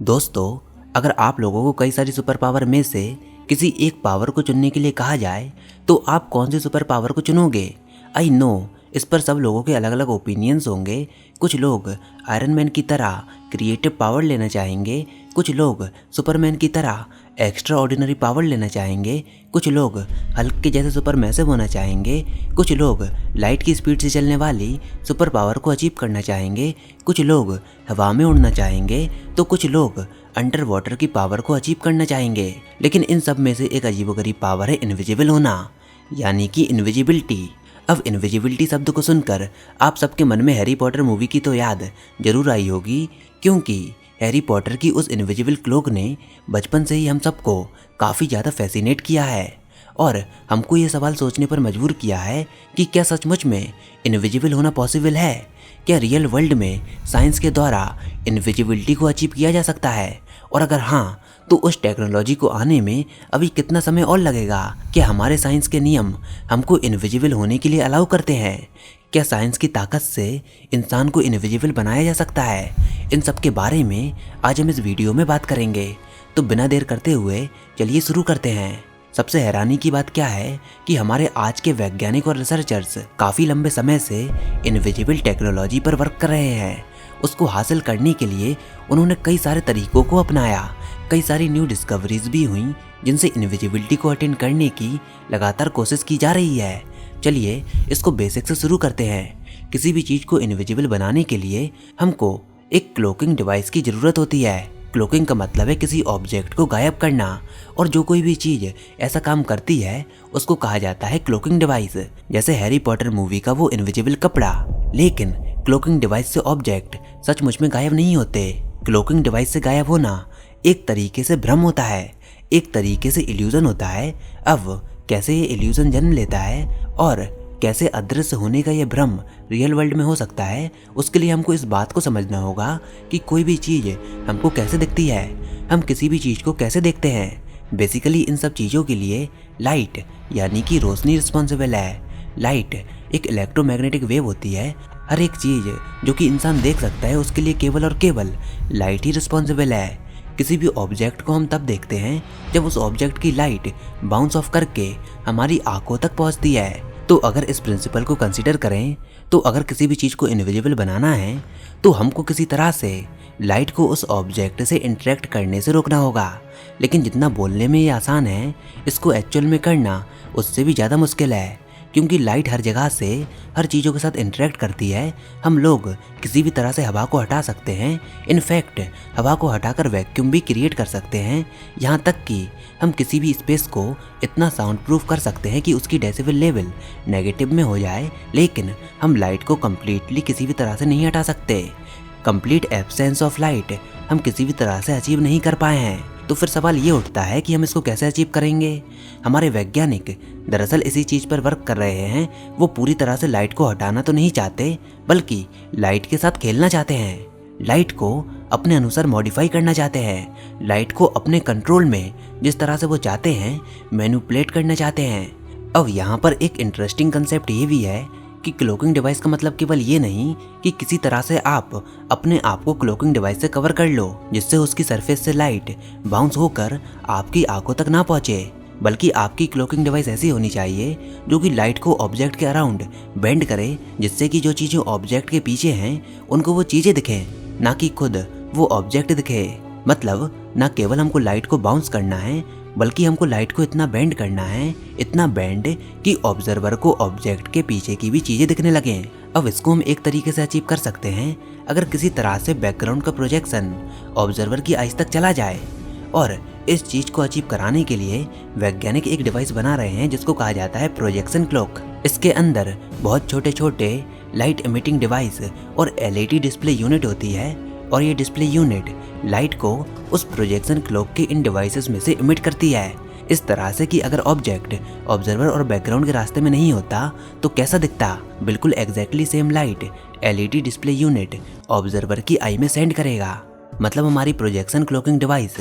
दोस्तों, अगर आप लोगों को कई सारी सुपर पावर में से किसी एक पावर को चुनने के लिए कहा जाए तो आप कौन सी सुपर पावर को चुनोगे? आई नो इस पर सब लोगों के अलग अलग ओपिनियंस होंगे। कुछ लोग आयरन मैन की तरह क्रिएटिव पावर लेना चाहेंगे, कुछ लोग सुपरमैन की तरह एक्स्ट्रा ऑर्डिनरी पावर लेना चाहेंगे, कुछ लोग हल्क के जैसे सुपर मैसिव होना चाहेंगे, कुछ लोग लाइट की स्पीड से चलने वाली सुपर पावर को अचीव करना चाहेंगे, कुछ लोग हवा में उड़ना चाहेंगे तो कुछ लोग अंडर वाटर की पावर को अचीव करना चाहेंगे। लेकिन इन सब में से एक अजीबोगरीब पावर है इनविजिबल होना, यानी कि इनविजिबिलिटी। अब इनविजिबिलिटी शब्द को सुनकर आप सबके मन में हैरी पॉटर मूवी की तो याद जरूर आई होगी, क्योंकि हैरी पॉटर की उस इनविजिबल क्लोक ने बचपन से ही हम सबको काफ़ी ज़्यादा फैसिनेट किया है और हमको ये सवाल सोचने पर मजबूर किया है कि क्या सचमुच में इनविजिबल होना पॉसिबल है? क्या रियल वर्ल्ड में साइंस के द्वारा इनविजिबिलिटी को अचीव किया जा सकता है? और अगर हाँ, तो उस टेक्नोलॉजी को आने में अभी कितना समय और लगेगा? क्या हमारे साइंस के नियम हमको इनविजिबल होने के लिए अलाउ करते हैं? क्या साइंस की ताकत से इंसान को इनविजिबल बनाया जा सकता है? इन सब के बारे में आज हम इस वीडियो में बात करेंगे। तो बिना देर करते हुए चलिए शुरू करते हैं। सबसे हैरानी की बात क्या है कि हमारे आज के वैज्ञानिक और रिसर्चर्स काफ़ी लंबे समय से इनविजिबल टेक्नोलॉजी पर वर्क कर रहे हैं। उसको हासिल करने के लिए उन्होंने कई सारे तरीकों को अपनाया, कई सारी न्यू डिस्कवरीज भी हुई जिनसे इनविजिबिलिटी को अटेन करने की लगातार कोशिश की जा रही है। चलिए इसको बेसिक से शुरू करते हैं। किसी भी चीज़ को इनविजिबल बनाने के लिए हमको एक क्लोकिंग डिवाइस की ज़रूरत होती है। क्लोकिंग का मतलब है किसी ऑब्जेक्ट को गायब करना, और जो कोई भी चीज़ ऐसा काम करती है उसको कहा जाता है क्लोकिंग डिवाइस। जैसे हैरी पॉटर मूवी का वो इनविजिबल कपड़ा। लेकिन क्लोकिंग डिवाइस से ऑब्जेक्ट सचमुच में गायब नहीं होते। क्लोकिंग डिवाइस से गायब होना एक तरीके से भ्रम होता है, एक तरीके से इल्यूजन होता है। अब कैसे ये इल्यूजन जन्म लेता है और कैसे अदृश्य होने का ये भ्रम रियल वर्ल्ड में हो सकता है, उसके लिए हमको इस बात को समझना होगा कि कोई भी चीज़ हमको कैसे दिखती है, हम किसी भी चीज़ को कैसे देखते हैं। बेसिकली इन सब चीज़ों के लिए लाइट यानी कि रोशनी रिस्पॉन्सिबल है। लाइट एक इलेक्ट्रोमैग्नेटिक वेव होती है। हर एक चीज़ जो कि इंसान देख सकता है उसके लिए केवल और केवल लाइट ही रिस्पॉन्सिबल है। किसी भी ऑब्जेक्ट को हम तब देखते हैं जब उस ऑब्जेक्ट की लाइट बाउंस ऑफ करके हमारी आंखों तक पहुंचती है। तो अगर इस प्रिंसिपल को कंसीडर करें तो अगर किसी भी चीज़ को इनविजिबल बनाना है तो हमको किसी तरह से लाइट को उस ऑब्जेक्ट से इंटरेक्ट करने से रोकना होगा। लेकिन जितना बोलने में ये आसान है, इसको एक्चुअल में करना उससे भी ज़्यादा मुश्किल है, क्योंकि लाइट हर जगह से हर चीज़ों के साथ इंटरेक्ट करती है। हम लोग किसी भी तरह से हवा को हटा सकते हैं, इनफैक्ट हवा को हटाकर वैक्यूम भी क्रिएट कर सकते हैं। यहाँ तक कि हम किसी भी स्पेस को इतना साउंड प्रूफ कर सकते हैं कि उसकी डेसिबल लेवल नेगेटिव में हो जाए, लेकिन हम लाइट को कम्प्लीटली किसी भी तरह से नहीं हटा सकते। कंप्लीट एब्सेंस ऑफ लाइट हम किसी भी तरह से अचीव नहीं कर पाए हैं। तो फिर सवाल ये उठता है कि हम इसको कैसे अचीव करेंगे? हमारे वैज्ञानिक दरअसल इसी चीज़ पर वर्क कर रहे हैं। वो पूरी तरह से लाइट को हटाना तो नहीं चाहते, बल्कि लाइट के साथ खेलना चाहते हैं। लाइट को अपने अनुसार मॉडिफाई करना चाहते हैं। लाइट को अपने कंट्रोल में जिस तरह से वो चाहते हैं मैनिपुलेट करना चाहते हैं। अब यहाँ पर एक इंटरेस्टिंग कंसेप्ट ये भी है कि क्लोकिंग डिवाइस का मतलब केवल ये नहीं कि किसी तरह से आप अपने आप को क्लोकिंग डिवाइस से कवर कर लो जिससे उसकी सरफेस से लाइट बाउंस होकर आपकी आंखों तक ना पहुंचे, बल्कि आपकी क्लोकिंग डिवाइस ऐसी होनी चाहिए जो कि लाइट को ऑब्जेक्ट के अराउंड बेंड करे, जिससे कि जो चीज़ें ऑब्जेक्ट के पीछे हैं उनको वो चीज़ें दिखें, ना कि खुद वो ऑब्जेक्ट दिखे। मतलब ना केवल हमको लाइट को बाउंस करना है, बल्कि हमको लाइट को इतना बेंड करना है, इतना बेंड कि ऑब्जर्वर को ऑब्जेक्ट के पीछे की भी चीज़ें दिखने लगें। अब इसको हम एक तरीके से अचीव कर सकते हैं अगर किसी तरह से बैकग्राउंड का प्रोजेक्शन ऑब्जर्वर की आइज तक चला जाए। और इस चीज़ को अचीव कराने के लिए वैज्ञानिक एक डिवाइस बना रहे हैं जिसको कहा जाता है प्रोजेक्शन क्लॉक। इसके अंदर बहुत छोटे छोटे लाइट एमिटिंग डिवाइस और एलईडी डिस्प्ले यूनिट होती है, और ये डिस्प्ले यूनिट लाइट को उस प्रोजेक्शन क्लॉक के इन डिवाइसेस में से इमिट करती है, इस तरह से कि अगर ऑब्जेक्ट ऑब्जर्वर और बैकग्राउंड के रास्ते में नहीं होता तो कैसा दिखता? बिल्कुल exactly same light LED display unit observer की आई में सेंड करेगा। मतलब हमारी प्रोजेक्शन क्लॉकिंग डिवाइस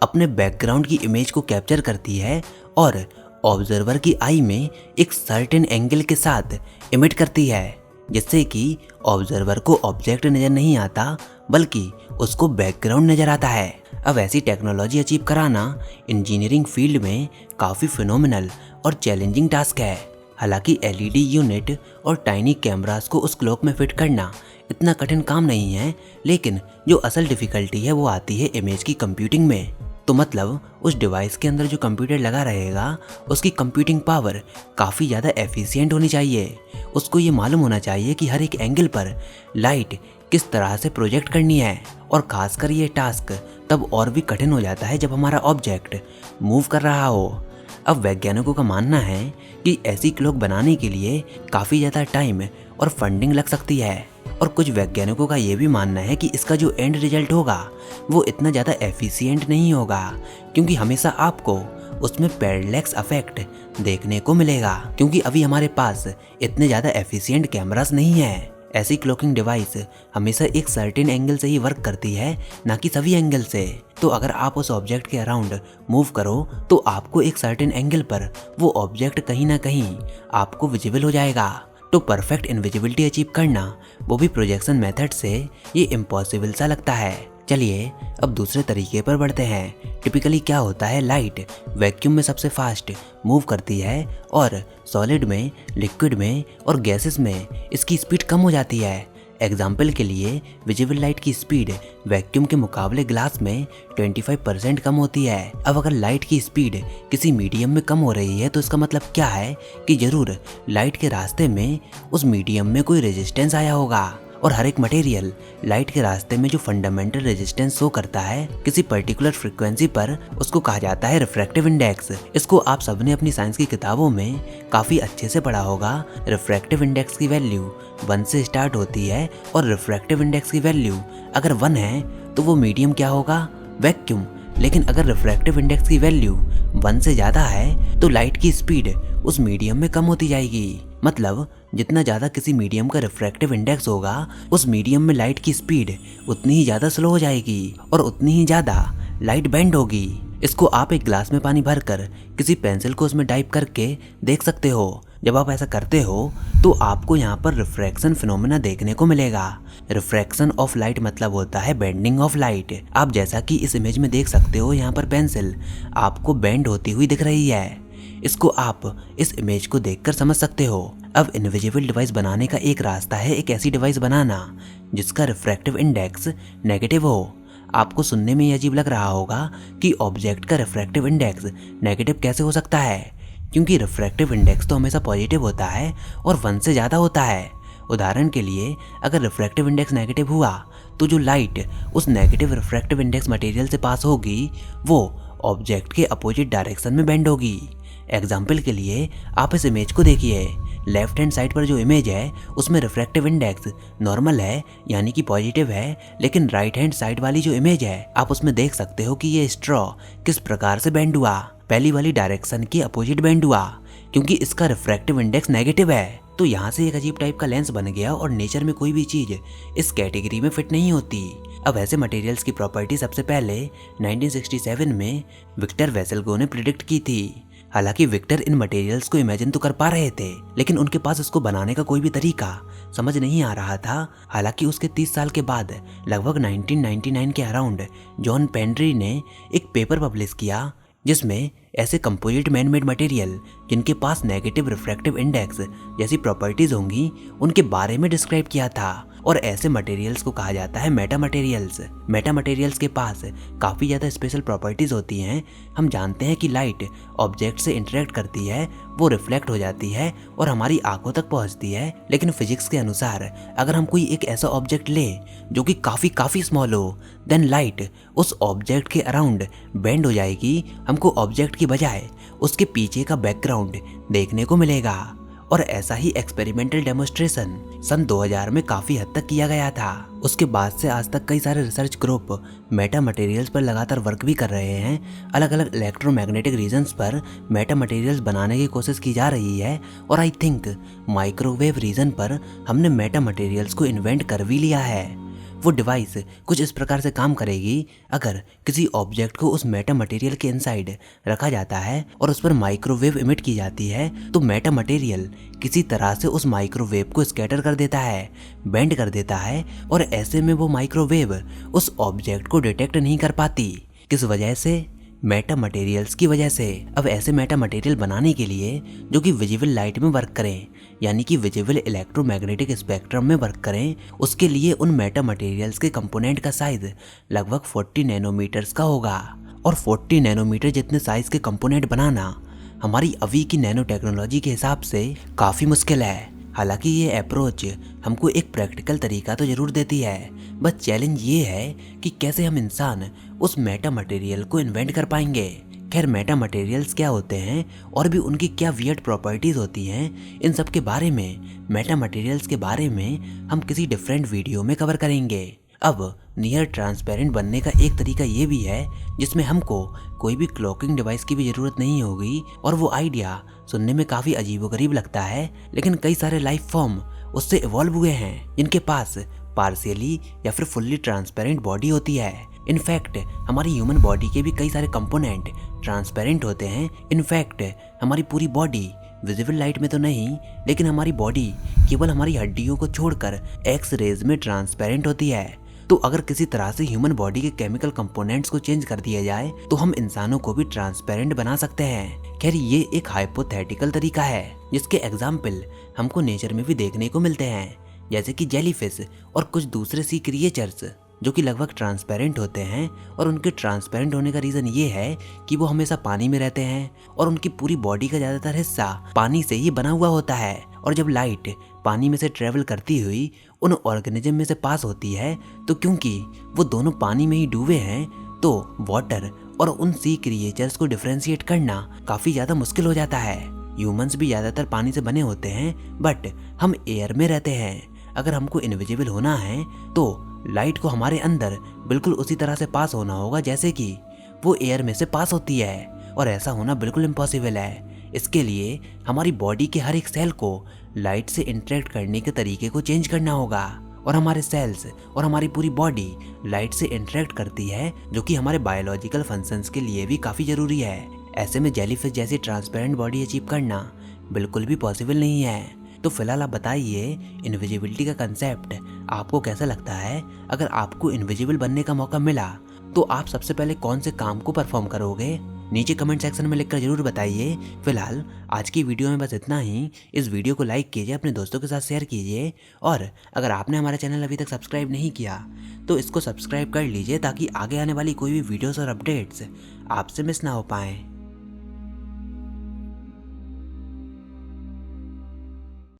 अपने बैकग्राउंड की इमेज को कैप्चर करती है और ऑब्जर्वर की आई में एक सर्टेन एंगल के साथ इमिट करती है, जिससे कि ऑब्जर्वर को ऑब्जेक्ट नजर नहीं आता बल्कि उसको बैकग्राउंड नजर आता है। अब ऐसी टेक्नोलॉजी अचीव कराना इंजीनियरिंग फील्ड में काफ़ी फिनोमिनल और चैलेंजिंग टास्क है। हालांकि एलईडी यूनिट और टाइनी कैमरास को उस क्लॉक में फिट करना इतना कठिन काम नहीं है, लेकिन जो असल डिफ़िकल्टी है वो आती है इमेज की कंप्यूटिंग में। तो मतलब उस डिवाइस के अंदर जो कंप्यूटर लगा रहेगा उसकी कंप्यूटिंग पावर काफ़ी ज़्यादा एफिशिएंट होनी चाहिए। उसको ये मालूम होना चाहिए कि हर एक एंगल पर लाइट किस तरह से प्रोजेक्ट करनी है, और ख़ासकर ये टास्क तब और भी कठिन हो जाता है जब हमारा ऑब्जेक्ट मूव कर रहा हो। अब वैज्ञानिकों का मानना है कि ऐसी क्लॉक बनाने के लिए काफ़ी ज़्यादा टाइम और फंडिंग लग सकती है, और कुछ वैज्ञानिकों का ये भी मानना है कि इसका जो एंड रिजल्ट होगा वो इतना ज़्यादा एफिशिएंट नहीं होगा, क्योंकि हमेशा आपको उसमें पैरालैक्स इफेक्ट देखने को मिलेगा, क्योंकि अभी हमारे पास इतने ज़्यादा एफिशिएंट कैमरास नहीं है। ऐसी क्लॉकिंग डिवाइस हमेशा एक सर्टेन एंगल से ही वर्क करती है, ना कि सभी एंगल से। तो अगर आप उस ऑब्जेक्ट के अराउंड मूव करो तो आपको एक सर्टेन एंगल पर वो ऑब्जेक्ट कहीं ना कहीं आपको विजिबल हो जाएगा। तो परफेक्ट इनविजिबिलिटी अचीव करना, वो भी प्रोजेक्शन मेथड से, ये इम्पॉसिबल सा लगता है। चलिए अब दूसरे तरीके पर बढ़ते हैं। टिपिकली क्या होता है, लाइट वैक्यूम में सबसे फास्ट मूव करती है और सॉलिड में, लिक्विड में और गैसेस में इसकी स्पीड कम हो जाती है। एग्जाम्पल के लिए विजिबल लाइट की स्पीड वैक्यूम के मुकाबले ग्लास में 25% कम होती है। अब अगर लाइट की स्पीड किसी मीडियम में कम हो रही है तो इसका मतलब क्या है कि जरूर लाइट के रास्ते में उस मीडियम में कोई रेजिस्टेंस आया होगा। और हर एक मटेरियल लाइट के रास्ते में जो फंडामेंटल रेजिस्टेंस शो करता है किसी पर्टिकुलर फ्रीक्वेंसी पर, उसको कहा जाता है रिफ्रैक्टिव इंडेक्स। इसको आप सबने अपनी साइंस की किताबों में काफ़ी अच्छे से पढ़ा होगा। रिफ्रैक्टिव इंडेक्स की वैल्यू 1 से स्टार्ट होती है, और रिफ्रैक्टिव इंडेक्स की वैल्यू अगर 1 है तो वो मीडियम क्या होगा, वैक्यूम। लेकिन अगर रिफ्रैक्टिव इंडेक्स की वैल्यू 1 से ज़्यादा है तो लाइट की स्पीड उस मीडियम में कम होती जाएगी। मतलब जितना ज़्यादा किसी मीडियम का रिफ्रैक्टिव इंडेक्स होगा, उस मीडियम में लाइट की स्पीड उतनी ही ज़्यादा स्लो हो जाएगी और उतनी ही ज़्यादा लाइट बेंड होगी। इसको आप एक ग्लास में पानी भरकर किसी पेंसिल को उसमें डाइप करके देख सकते हो। जब आप ऐसा करते हो तो आपको यहाँ पर रिफ्रैक्शन फिनोमेना देखने को मिलेगा। रिफ्रैक्शन ऑफ लाइट मतलब होता है बेंडिंग ऑफ लाइट। आप जैसा कि इस इमेज में देख सकते हो, यहाँ पर पेंसिल आपको बेंड होती हुई दिख रही है। इसको आप इस इमेज को देखकर समझ सकते हो। अब इनविजिबल डिवाइस बनाने का एक रास्ता है एक ऐसी डिवाइस बनाना जिसका रिफ्रैक्टिव इंडेक्स नेगेटिव हो। आपको सुनने में ये अजीब लग रहा होगा कि ऑब्जेक्ट का रिफ्रैक्टिव इंडेक्स नेगेटिव कैसे हो सकता है, क्योंकि रिफ्रैक्टिव इंडेक्स तो हमेशा पॉजिटिव होता है और 1 से ज़्यादा होता है। उदाहरण के लिए अगर रिफ्रैक्टिव इंडेक्स नेगेटिव हुआ तो जो लाइट उस नेगेटिव रिफ्रैक्टिव इंडेक्स मटेरियल से पास होगी वो ऑब्जेक्ट के अपोजिट डायरेक्शन में बेंड होगी। एग्जाम्पल के लिए आप इस इमेज को देखिए। लेफ्ट हैंड साइड पर जो इमेज है उसमें रिफ्रैक्टिव इंडेक्स नॉर्मल है, यानी कि पॉजिटिव है, लेकिन राइट हैंड साइड वाली जो इमेज है आप उसमें देख सकते हो कि ये स्ट्रॉ किस प्रकार से बेंड हुआ। पहली वाली डायरेक्शन के अपोजिट बेंड हुआ क्योंकि इसका रिफ्रैक्टिव इंडेक्स नेगेटिव है। तो यहाँ से एक अजीब टाइप का लेंस बन गया और नेचर में कोई भी चीज इस कैटेगरी में फिट नहीं होती। अब ऐसे मटेरियल्स की प्रॉपर्टी सबसे पहले 1967 में विक्टर वेसेल्गो ने प्रिडिक्ट की थी। हालांकि विक्टर इन मटेरियल्स को इमेजिन तो कर पा रहे थे, लेकिन उनके पास इसको बनाने का कोई भी तरीका समझ नहीं आ रहा था। हालांकि उसके 30 साल के बाद लगभग 1999 के अराउंड जॉन पेंड्री ने एक पेपर पब्लिश किया जिसमें ऐसे कंपोजिट मैन मेड मटेरियल जिनके पास नेगेटिव रिफ्रैक्टिव इंडेक्स जैसी प्रॉपर्टीज होंगी उनके बारे में डिस्क्राइब किया था। और ऐसे मटेरियल्स को कहा जाता है मेटा मटेरियल्स। मेटा मटेरियल्स के पास काफ़ी ज़्यादा स्पेशल प्रॉपर्टीज होती हैं। हम जानते हैं कि लाइट ऑब्जेक्ट से इंटरेक्ट करती है, वो रिफ्लेक्ट हो जाती है और हमारी आंखों तक पहुंचती है। लेकिन फिजिक्स के अनुसार अगर हम कोई एक ऐसा ऑब्जेक्ट लें जो कि काफ़ी स्मॉल हो, देन लाइट उस ऑब्जेक्ट के अराउंड बेंड हो जाएगी। हमको ऑब्जेक्ट की बजाय उसके पीछे का बैकग्राउंड देखने को मिलेगा। और ऐसा ही एक्सपेरिमेंटल डेमोन्स्ट्रेशन सन 2000 में काफ़ी हद तक किया गया था। उसके बाद से आज तक कई सारे रिसर्च ग्रुप मेटा मटेरियल्स पर लगातार वर्क भी कर रहे हैं। अलग अलग इलेक्ट्रोमैग्नेटिक रीजन्स पर मेटा मटेरियल्स बनाने की कोशिश की जा रही है। और आई थिंक माइक्रोवेव रीजन पर हमने मेटा मटेरियल्स को इन्वेंट कर भी लिया है। वो डिवाइस कुछ इस प्रकार से काम करेगी। अगर किसी ऑब्जेक्ट को उस मेटा मटेरियल के इनसाइड रखा जाता है और उस पर माइक्रोवेव इमिट की जाती है तो मेटा मटेरियल किसी तरह से उस माइक्रोवेव को स्कैटर कर देता है, बेंड कर देता है, और ऐसे में वो माइक्रोवेव उस ऑब्जेक्ट को डिटेक्ट नहीं कर पाती। किस वजह से? मेटा मटेरियल्स की वजह से। अब ऐसे मेटा मटेरियल बनाने के लिए जो कि विजिबल लाइट में वर्क करें, यानी कि विजिबल इलेक्ट्रोमैग्नेटिक स्पेक्ट्रम में वर्क करें, उसके लिए उन मेटा मटेरियल्स के कंपोनेंट का साइज लगभग 40 नैनोमीटर्स का होगा। और 40 नैनोमीटर जितने साइज के कंपोनेंट बनाना हमारी अभी की नैनो टेक्नोलॉजी के हिसाब से काफ़ी मुश्किल है। हालांकि ये अप्रोच हमको एक प्रैक्टिकल तरीका तो जरूर देती है, बस चैलेंज ये है कि कैसे हम इंसान उस मेटा मटेरियल को इन्वेंट कर पाएंगे। खैर, मेटा मटेरियल्स क्या होते हैं और भी उनकी क्या वियर्ड प्रॉपर्टीज होती हैं, इन सब के बारे में, मेटा मटेरियल्स के बारे में हम किसी डिफरेंट वीडियो में कवर करेंगे। अब नियर ट्रांसपेरेंट बनने का एक तरीका ये भी है जिसमें हमको कोई भी क्लॉकिंग डिवाइस की भी ज़रूरत नहीं होगी। और वो आइडिया सुनने में काफ़ी अजीबोगरीब लगता है, लेकिन कई सारे लाइफ फॉर्म उससे इवॉल्व हुए हैं जिनके पास पार्शियली या फिर फुल्ली ट्रांसपेरेंट बॉडी होती है। इनफैक्ट हमारी ह्यूमन बॉडी के भी कई सारे कंपोनेंट ट्रांसपेरेंट होते हैं। इनफैक्ट हमारी पूरी बॉडी विजिबल लाइट में तो नहीं, लेकिन हमारी बॉडी केवल हमारी हड्डियों को छोड़कर एक्स रेज में ट्रांसपेरेंट होती है। तो अगर किसी तरह से ह्यूमन बॉडी के केमिकल कंपोनेंट्स को चेंज कर दिया जाए तो हम इंसानों को भी ट्रांसपेरेंट बना सकते हैं। खैर, ये एक हाइपोथेटिकल तरीका है जिसके एग्जाम्पल हमको नेचर में भी देखने को मिलते हैं, जैसे कि जेलीफिश और कुछ दूसरे सी क्रिएचर्स जो कि लगभग ट्रांसपेरेंट होते हैं। और उनके ट्रांसपेरेंट होने का रीज़न ये है कि वो हमेशा पानी में रहते हैं और उनकी पूरी बॉडी का ज़्यादातर हिस्सा पानी से ही बना हुआ होता है। और जब लाइट पानी में से ट्रेवल करती हुई उन ऑर्गेनिज्म में से पास होती है, तो क्योंकि वो दोनों पानी में ही डूबे हैं, तो वाटर और उन सी क्रिएचर्स को डिफरेंशिएट करना काफ़ी ज़्यादा मुश्किल हो जाता है। ह्यूमंस भी ज़्यादातर पानी से बने होते हैं, बट हम एयर में रहते हैं। अगर हमको इनविजिबल होना है तो लाइट को हमारे अंदर बिल्कुल उसी तरह से पास होना होगा जैसे कि वो एयर में से पास होती है, और ऐसा होना बिल्कुल इम्पॉसिबल है। इसके लिए हमारी बॉडी के हर एक सेल को लाइट से इंटरेक्ट करने के तरीके को चेंज करना होगा। और हमारे सेल्स और हमारी पूरी बॉडी लाइट से इंटरेक्ट करती है, जो कि हमारे बायोलॉजिकल फंक्शंस के लिए भी काफ़ी ज़रूरी है। ऐसे में जेलीफिश जैसी ट्रांसपेरेंट बॉडी अचीव करना बिल्कुल भी पॉसिबल नहीं है। तो फिलहाल आप बताइए, इनविजिबिलिटी का कंसेप्ट आपको कैसा लगता है? अगर आपको इनविजिबल बनने का मौका मिला तो आप सबसे पहले कौन से काम को परफॉर्म करोगे? नीचे कमेंट सेक्शन में लिखकर जरूर बताइए। फिलहाल आज की वीडियो में बस इतना ही। इस वीडियो को लाइक कीजिए, अपने दोस्तों के साथ शेयर कीजिए, और अगर आपने हमारा चैनल अभी तक सब्सक्राइब नहीं किया तो इसको सब्सक्राइब कर लीजिए ताकि आगे आने वाली कोई भी वीडियोस और अपडेट्स आपसे मिस ना हो पाएँ।